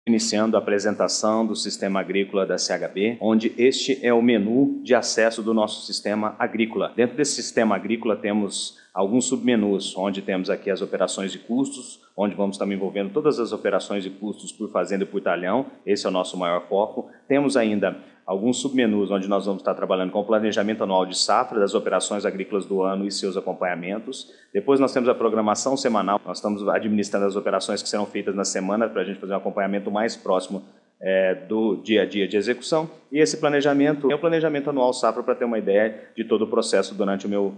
Iniciando a apresentação do Sistema Agrícola da CHB, onde este é o menu de acesso do nosso sistema agrícola. Dentro desse sistema agrícola temos alguns submenus, onde temos aqui as operações de custos, onde vamos estar envolvendo todas as operações de custos por fazenda e por talhão, esse é o nosso maior foco. Temos ainda alguns submenus onde nós vamos estar trabalhando com o planejamento anual de safra das operações agrícolas do ano e seus acompanhamentos. Depois nós temos a programação semanal, nós estamos administrando as operações que serão feitas na semana para a gente fazer um acompanhamento mais próximo do dia a dia de execução. E esse planejamento é o planejamento anual safra para ter uma ideia de todo o processo durante o meu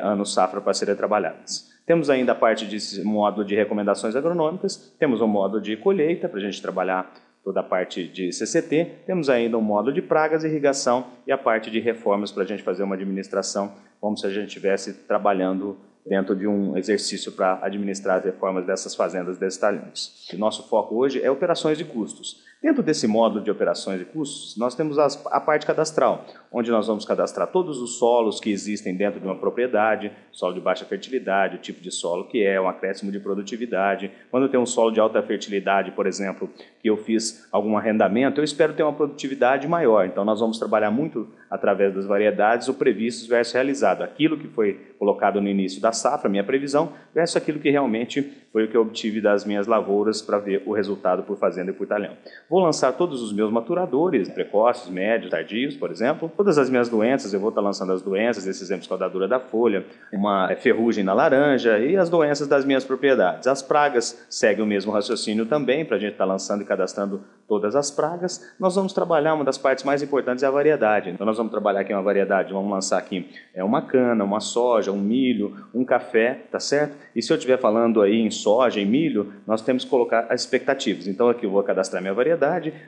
ano safra para serem trabalhadas. Temos ainda a parte de módulo de recomendações agronômicas, temos um módulo de colheita para a gente trabalhar toda a parte de CCT, temos ainda um módulo de pragas e irrigação e a parte de reformas para a gente fazer uma administração como se a gente estivesse trabalhando dentro de um exercício para administrar as reformas dessas fazendas, desses talhões. O nosso foco hoje é operações de custos. Dentro desse módulo de operações de custos, nós temos a parte cadastral, onde nós vamos cadastrar todos os solos que existem dentro de uma propriedade, solo de baixa fertilidade, o tipo de solo que é, um acréscimo de produtividade. Quando eu tenho um solo de alta fertilidade, por exemplo, que eu fiz algum arrendamento, eu espero ter uma produtividade maior. Então, nós vamos trabalhar muito através das variedades, o previsto versus realizado. Aquilo que foi colocado no início da safra, minha previsão, versus aquilo que realmente foi o que eu obtive das minhas lavouras para ver o resultado por fazenda e por talhão. Vou lançar todos os meus maturadores, precoces, médios, tardios, por exemplo. Todas as minhas doenças, eu vou estar lançando as doenças, esses exemplos, escaldadura da folha, uma ferrugem na laranja e as doenças das minhas propriedades. As pragas seguem o mesmo raciocínio também, para a gente estar lançando e cadastrando todas as pragas. Nós vamos trabalhar, uma das partes mais importantes é a variedade. Então, nós vamos trabalhar aqui uma variedade, vamos lançar aqui uma cana, uma soja, um milho, um café, tá certo? E se eu estiver falando aí em soja, em milho, nós temos que colocar as expectativas. Então, aqui eu vou cadastrar minha variedade.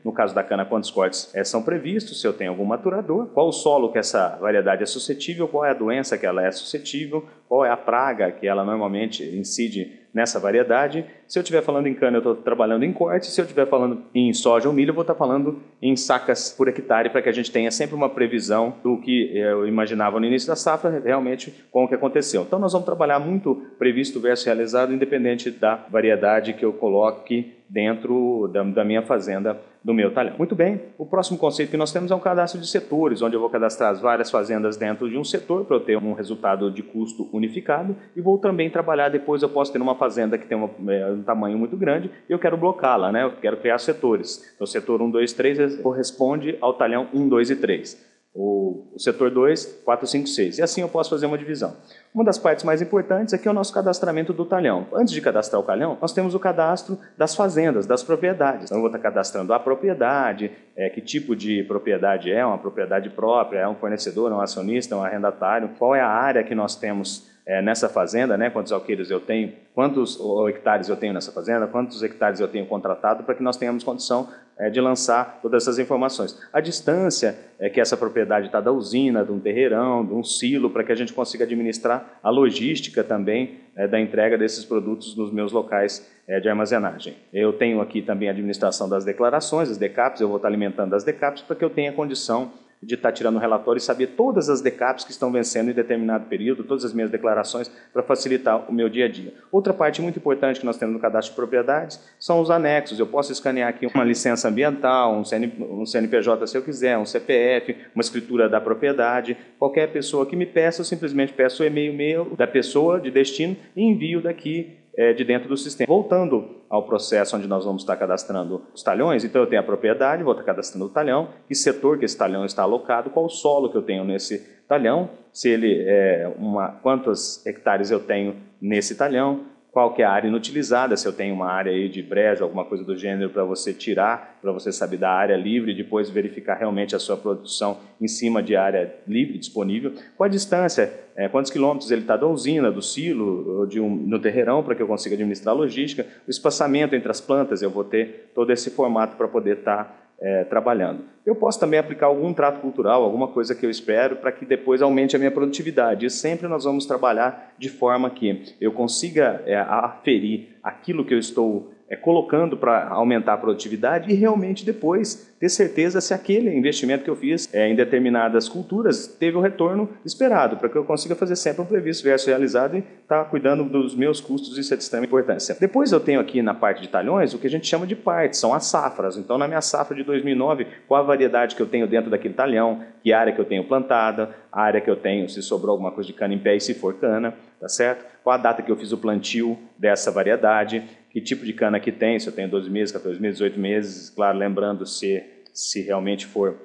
No caso da cana, quantos cortes são previstos, se eu tenho algum maturador, qual o solo que essa variedade é suscetível, qual é a doença que ela é suscetível, qual é a praga que ela normalmente incide nessa variedade. Se eu estiver falando em cana, eu estou trabalhando em corte. Se eu estiver falando em soja ou milho, eu vou estar falando em sacas por hectare, para que a gente tenha sempre uma previsão do que eu imaginava no início da safra, realmente com o que aconteceu. Então, nós vamos trabalhar muito previsto versus realizado, independente da variedade que eu coloque dentro da minha fazenda, do meu talhão. Muito bem, o próximo conceito que nós temos é um cadastro de setores, onde eu vou cadastrar as várias fazendas dentro de um setor para eu ter um resultado de custo unificado e vou também trabalhar, depois eu posso ter uma fazenda que tem um tamanho muito grande e eu quero blocá-la, né? Eu quero criar setores. Então, o setor 1, 2, 3 corresponde ao talhão 1, 2 e 3. O setor 2, 4, 5, 6. E assim eu posso fazer uma divisão. Uma das partes mais importantes aqui é o nosso cadastramento do talhão. Antes de cadastrar o talhão, nós temos o cadastro das fazendas, das propriedades. Então, eu vou estar cadastrando a propriedade, que tipo de propriedade é, uma propriedade própria, é um fornecedor, um acionista, um arrendatário, qual é a área que nós temos nessa fazenda, né? Quantos alqueires eu tenho, quantos hectares eu tenho nessa fazenda, quantos hectares eu tenho contratado, para que nós tenhamos condição de lançar todas essas informações. A distância que essa propriedade está da usina, de um terreirão, de um silo, para que a gente consiga administrar a logística também da entrega desses produtos nos meus locais de armazenagem. Eu tenho aqui também a administração das declarações, as DECAPs, eu vou estar alimentando as DECAPs para que eu tenha condição de estar tirando o relatório e saber todas as DECAPs que estão vencendo em determinado período, todas as minhas declarações, para facilitar o meu dia a dia. Outra parte muito importante que nós temos no cadastro de propriedades são os anexos. Eu posso escanear aqui uma licença ambiental, um CNPJ se eu quiser, um CPF, uma escritura da propriedade. Qualquer pessoa que me peça, eu simplesmente peço o e-mail meu da pessoa de destino e envio daqui de dentro do sistema. Voltando ao processo onde nós vamos estar cadastrando os talhões, então eu tenho a propriedade, vou estar cadastrando o talhão, que setor que esse talhão está alocado, qual o solo que eu tenho nesse talhão, se ele quantos hectares eu tenho nesse talhão, qual que é a área inutilizada, se eu tenho uma área aí de brejo, alguma coisa do gênero para você tirar, para você saber da área livre e depois verificar realmente a sua produção em cima de área livre disponível. Qual a distância, quantos quilômetros ele está da usina, do silo, no terreirão, para que eu consiga administrar a logística, o espaçamento entre as plantas, eu vou ter todo esse formato para poder estar trabalhando. Eu posso também aplicar algum trato cultural, alguma coisa que eu espero para que depois aumente a minha produtividade. E sempre nós vamos trabalhar de forma que eu consiga aferir aquilo que eu estou colocando para aumentar a produtividade e realmente depois ter certeza se aquele investimento que eu fiz em determinadas culturas teve o retorno esperado, para que eu consiga fazer sempre um previsto versus realizado e estar cuidando dos meus custos, isso é de extrema importância. Depois eu tenho aqui na parte de talhões o que a gente chama de partes, são as safras. Então na minha safra de 2009, qual a variedade que eu tenho dentro daquele talhão, que área que eu tenho plantada, a área que eu tenho, se sobrou alguma coisa de cana em pé e se for cana, tá certo? Qual a data que eu fiz o plantio dessa variedade, que tipo de cana que tem, se eu tenho 12 meses, 14 meses, 18 meses, claro, lembrando se realmente for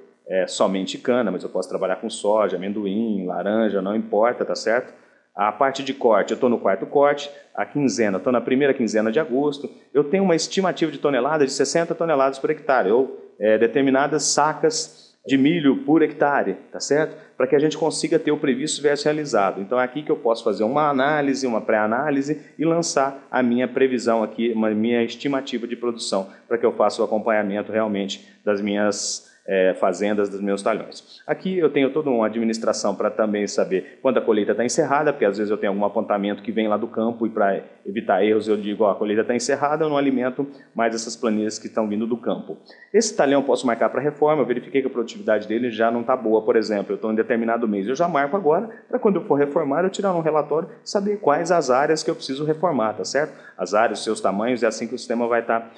somente cana, mas eu posso trabalhar com soja, amendoim, laranja, não importa, tá certo? A parte de corte, eu estou no quarto corte, a quinzena, estou na primeira quinzena de agosto, eu tenho uma estimativa de toneladas de 60 toneladas por hectare, ou determinadas sacas de milho por hectare, tá certo? Para que a gente consiga ter o previsto versus realizado. Então é aqui que eu posso fazer uma análise, uma pré-análise e lançar a minha previsão aqui, a minha estimativa de produção, para que eu faça o acompanhamento realmente das minhas fazendas, dos meus talhões. Aqui eu tenho toda uma administração para também saber quando a colheita está encerrada, porque às vezes eu tenho algum apontamento que vem lá do campo e para evitar erros eu digo, ó, a colheita está encerrada, eu não alimento mais essas planilhas que estão vindo do campo. Esse talhão eu posso marcar para reforma, eu verifiquei que a produtividade dele já não está boa, por exemplo, eu estou em determinado mês, eu já marco agora, para quando eu for reformar, eu tirar um relatório, saber quais as áreas que eu preciso reformar, tá certo? As áreas, os seus tamanhos, é assim que o sistema vai estar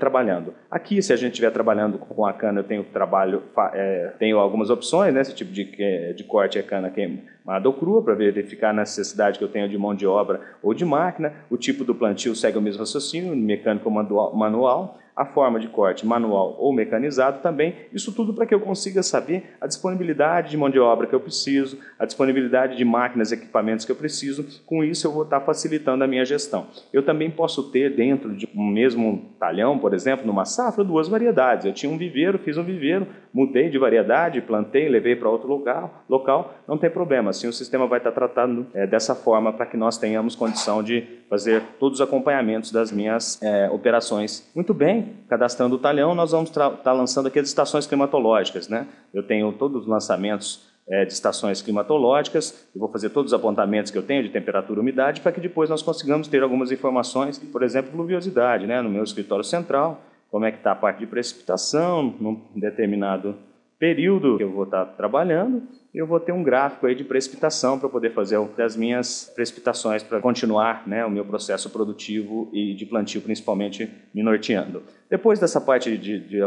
trabalhando. Aqui, se a gente estiver trabalhando com a cana, eu tenho algumas opções, né? Esse tipo de corte é cana queimada ou crua, para verificar a necessidade que eu tenho de mão de obra ou de máquina. O tipo do plantio segue o mesmo raciocínio, mecânico ou manual. A forma de corte manual ou mecanizado também, isso tudo para que eu consiga saber a disponibilidade de mão de obra que eu preciso, a disponibilidade de máquinas e equipamentos que eu preciso, com isso eu vou estar facilitando a minha gestão. Eu também posso ter dentro de um mesmo talhão, por exemplo, numa safra, duas variedades. Eu tinha um viveiro, fiz um viveiro, mudei de variedade, plantei, levei para outro local, não tem problema, assim o sistema vai estar tratando dessa forma para que nós tenhamos condição de fazer todos os acompanhamentos das minhas operações. Muito bem, cadastrando o talhão, nós vamos estar lançando aqui as estações climatológicas, né? Eu tenho todos os lançamentos de estações climatológicas, eu vou fazer todos os apontamentos que eu tenho de temperatura e umidade para que depois nós consigamos ter algumas informações, por exemplo, pluviosidade, né? No meu escritório central, como é que está a parte de precipitação, num determinado período que eu vou estar trabalhando, eu vou ter um gráfico aí de precipitação para poder fazer as minhas precipitações para continuar, né, o meu processo produtivo e de plantio, principalmente me norteando. Depois dessa parte de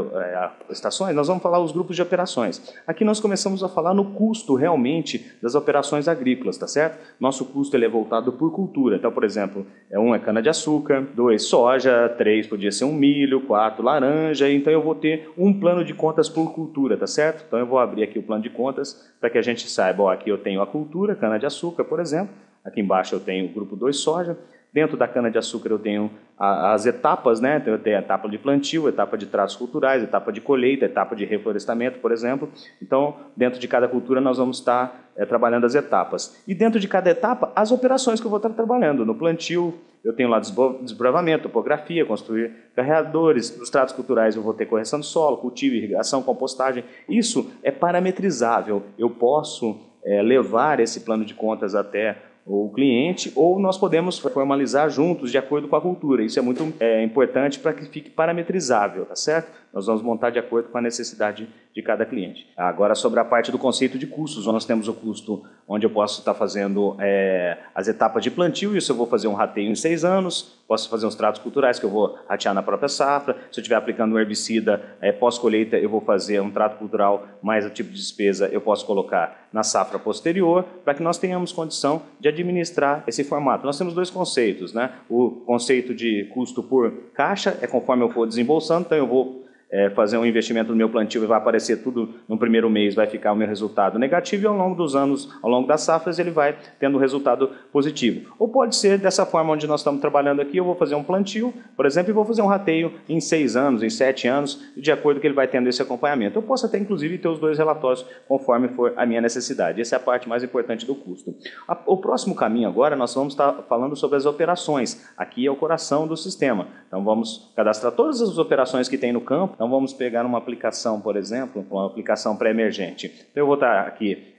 estações, nós vamos falar os grupos de operações. Aqui nós começamos a falar no custo realmente das operações agrícolas, tá certo? Nosso custo ele é voltado por cultura. Então, por exemplo, 1 é cana-de-açúcar, 2 soja, 3 podia ser um milho, 4 laranja, então eu vou ter um plano de contas por cultura, tá certo? Então eu vou abrir aqui o plano de contas para que a gente saiba, ó, aqui eu tenho a cultura, cana-de-açúcar, por exemplo, aqui embaixo eu tenho o grupo 2 soja, dentro da cana-de-açúcar eu tenho as etapas, né? Então eu tenho a etapa de plantio, etapa de tratos culturais, etapa de colheita, etapa de reflorestamento, por exemplo. Então, dentro de cada cultura nós vamos estar trabalhando as etapas. E dentro de cada etapa, as operações que eu vou estar trabalhando. No plantio, eu tenho lá desbravamento, topografia, construir carreadores. Nos tratos culturais eu vou ter correção de solo, cultivo, irrigação, compostagem. Isso é parametrizável. Eu posso levar esse plano de contas até o cliente, ou nós podemos formalizar juntos de acordo com a cultura. Isso é muito importante para que fique parametrizável, tá certo? Nós vamos montar de acordo com a necessidade de cada cliente. Agora, sobre a parte do conceito de custos, nós temos o custo onde eu posso estar fazendo as etapas de plantio, isso eu vou fazer um rateio em 6 anos, posso fazer uns tratos culturais que eu vou ratear na própria safra, se eu estiver aplicando um herbicida pós-colheita, eu vou fazer um trato cultural mais o tipo de despesa, eu posso colocar na safra posterior, para que nós tenhamos condição de administrar esse formato. Nós temos 2 conceitos, né? O conceito de custo por caixa é conforme eu for desembolsando, então eu vou fazer um investimento no meu plantio e vai aparecer tudo no primeiro mês, vai ficar o meu resultado negativo e ao longo dos anos, ao longo das safras, ele vai tendo um resultado positivo. Ou pode ser dessa forma onde nós estamos trabalhando aqui, eu vou fazer um plantio, por exemplo, e vou fazer um rateio em 6 anos, em 7 anos, de acordo com que ele vai tendo esse acompanhamento. Eu posso até, inclusive, ter os 2 relatórios conforme for a minha necessidade. Essa é a parte mais importante do custo. O próximo caminho agora, nós vamos estar falando sobre as operações. Aqui é o coração do sistema. Então, vamos cadastrar todas as operações que tem no campo, Então vamos pegar uma aplicação, por exemplo, uma aplicação pré-emergente. Então eu vou estar aqui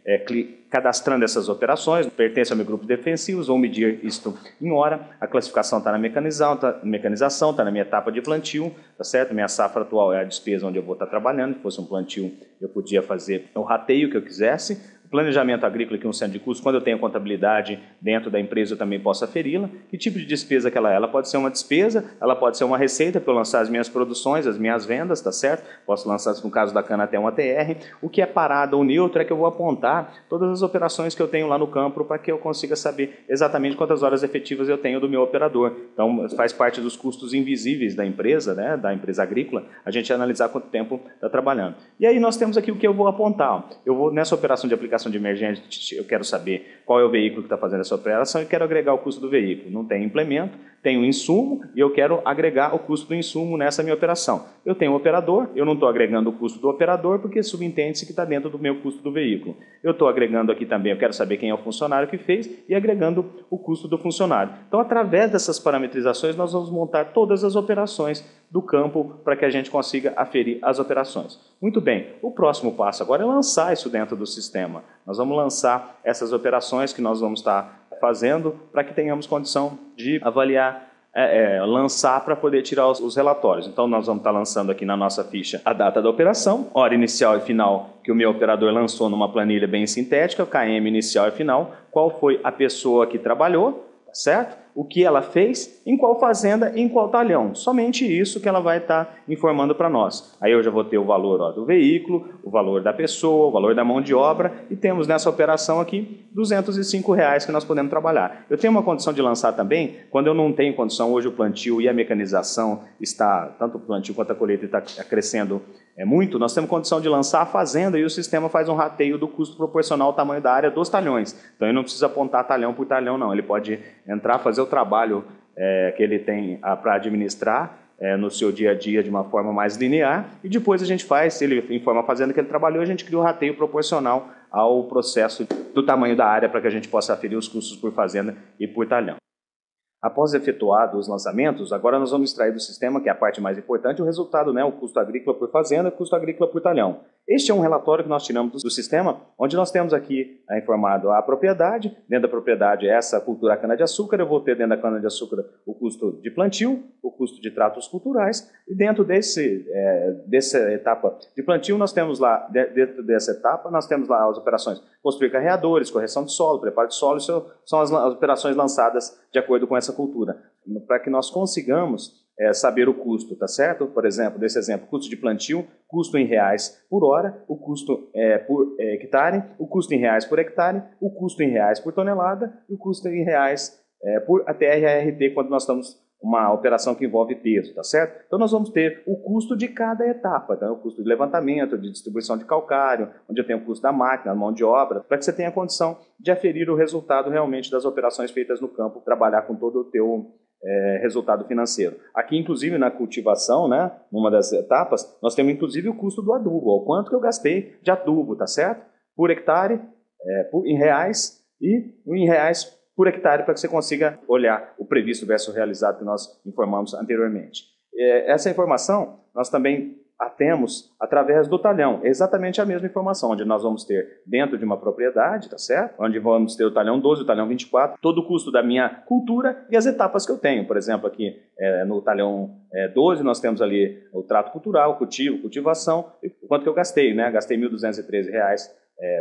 cadastrando essas operações, pertence ao meu grupo de defensivos, vou medir isto em hora, a classificação está na mecanização, está na minha etapa de plantio, tá certo? Minha safra atual é a despesa onde eu vou estar trabalhando, se fosse um plantio eu podia fazer o rateio que eu quisesse. Planejamento agrícola aqui um centro de custos, quando eu tenho contabilidade dentro da empresa eu também posso aferi-la. Que tipo de despesa que ela é? Ela pode ser uma despesa, ela pode ser uma receita para eu lançar as minhas produções, as minhas vendas, tá certo? Posso lançar, no caso da cana, até uma TR. O que é parada ou neutro é que eu vou apontar todas as operações que eu tenho lá no campo para que eu consiga saber exatamente quantas horas efetivas eu tenho do meu operador. Então, faz parte dos custos invisíveis da empresa, né, da empresa agrícola, a gente analisar quanto tempo está trabalhando. E aí nós temos aqui o que eu vou apontar. Eu vou, nessa operação de aplicação de emergente, eu quero saber qual é o veículo que está fazendo essa operação e quero agregar o custo do veículo. Não tem implemento, tem o insumo e eu quero agregar o custo do insumo nessa minha operação. Eu tenho um operador, eu não estou agregando o custo do operador porque subentende-se que está dentro do meu custo do veículo. Eu estou agregando aqui também, eu quero saber quem é o funcionário que fez e agregando o custo do funcionário. Então, através dessas parametrizações, nós vamos montar todas as operações do campo para que a gente consiga aferir as operações. Muito bem, o próximo passo agora é lançar isso dentro do sistema. Nós vamos lançar essas operações que nós vamos estar fazendo para que tenhamos condição de avaliar, lançar para poder tirar os relatórios. Então, nós vamos estar lançando aqui na nossa ficha a data da operação, hora inicial e final que o meu operador lançou numa planilha bem sintética, o KM inicial e final, qual foi a pessoa que trabalhou, tá certo? O que ela fez, em qual fazenda, em qual talhão. Somente isso que ela vai estar informando para nós. Aí eu já vou ter o valor do veículo, o valor da pessoa, o valor da mão de obra e temos nessa operação aqui R$ 205 que nós podemos trabalhar. Eu tenho uma condição de lançar também, quando eu não tenho condição, hoje o plantio e a mecanização está, tanto o plantio quanto a colheita está crescendo muito, nós temos condição de lançar a fazenda e o sistema faz um rateio do custo proporcional ao tamanho da área dos talhões. Então ele não precisa apontar talhão por talhão, não. Ele pode entrar, fazer o trabalho que ele tem para administrar no seu dia a dia de uma forma mais linear e depois a gente faz, se ele informa a fazenda que ele trabalhou, a gente cria o rateio proporcional ao processo do tamanho da área para que a gente possa aferir os custos por fazenda e por talhão. Após efetuados os lançamentos, agora nós vamos extrair do sistema, que é a parte mais importante, o resultado, né, o custo agrícola por fazenda e o custo agrícola por talhão. Este é um relatório que nós tiramos do sistema, onde nós temos aqui informado a propriedade, dentro da propriedade essa cultura cana-de-açúcar, eu vou ter dentro da cana-de-açúcar o custo de plantio, o custo de tratos culturais, e dentro dessa etapa de plantio, nós temos lá, dentro dessa etapa, nós temos lá as operações construir carreadores, correção de solo, preparo de solo, isso são as operações lançadas de acordo com essa cultura, para que nós consigamos saber o custo, tá certo? Por exemplo, desse exemplo, custo de plantio, custo em reais por hora, o custo por hectare, o custo em reais por hectare, o custo em reais por tonelada e o custo em reais por ATR-ART, quando nós estamos uma operação que envolve peso, tá certo? Então nós vamos ter o custo de cada etapa, então o custo de levantamento, de distribuição de calcário, onde eu tenho o custo da máquina, da mão de obra, para que você tenha condição de aferir o resultado realmente das operações feitas no campo, trabalhar com todo o teu resultado financeiro. Aqui, inclusive, na cultivação, né, numa das etapas, nós temos inclusive o custo do adubo, o quanto que eu gastei de adubo, tá certo? Por hectare, em reais e em reais por hectare, para que você consiga olhar o previsto versus o realizado que nós informamos anteriormente. Essa informação nós também a temos através do talhão, é exatamente a mesma informação, onde nós vamos ter dentro de uma propriedade, tá certo? Onde vamos ter o talhão 12, o talhão 24, todo o custo da minha cultura e as etapas que eu tenho. Por exemplo, aqui no talhão 12 nós temos ali o trato cultural, cultivo, cultivação, e quanto que eu gastei, né? Gastei R$ 1.213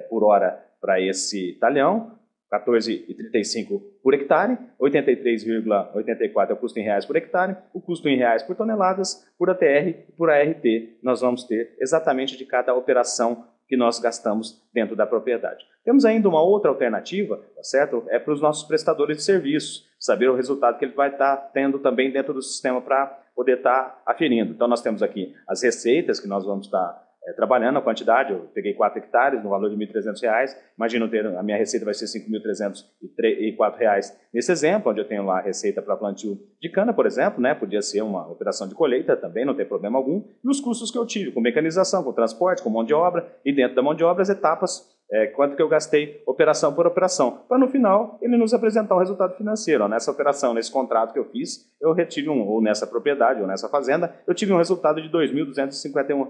por hora para esse talhão, 14,35 por hectare, 83,84 é o custo em reais por hectare, o custo em reais por toneladas, por ATR e por ART. Nós vamos ter exatamente de cada operação que nós gastamos dentro da propriedade. Temos ainda uma outra alternativa, tá certo? É para os nossos prestadores de serviços, saber o resultado que ele vai estar tendo também dentro do sistema para poder estar aferindo. Então nós temos aqui as receitas que nós vamos estar trabalhando a quantidade, eu peguei 4 hectares no valor de R$ 1.300, imagino ter, a minha receita vai ser R$ 5.304 nesse exemplo, onde eu tenho lá a receita para plantio de cana, por exemplo, né? Podia ser uma operação de colheita também, não tem problema algum, e os custos que eu tive, com mecanização, com transporte, com mão de obra, e dentro da mão de obra as etapas quanto que eu gastei operação por operação, para no final ele nos apresentar um resultado financeiro. Ó, nessa operação, nesse contrato que eu fiz, eu retive ou nessa propriedade, ou nessa fazenda, eu tive um resultado de R$ 2.251,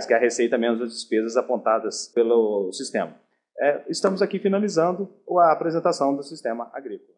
que é a receita menos as despesas apontadas pelo sistema. Estamos aqui finalizando a apresentação do sistema agrícola.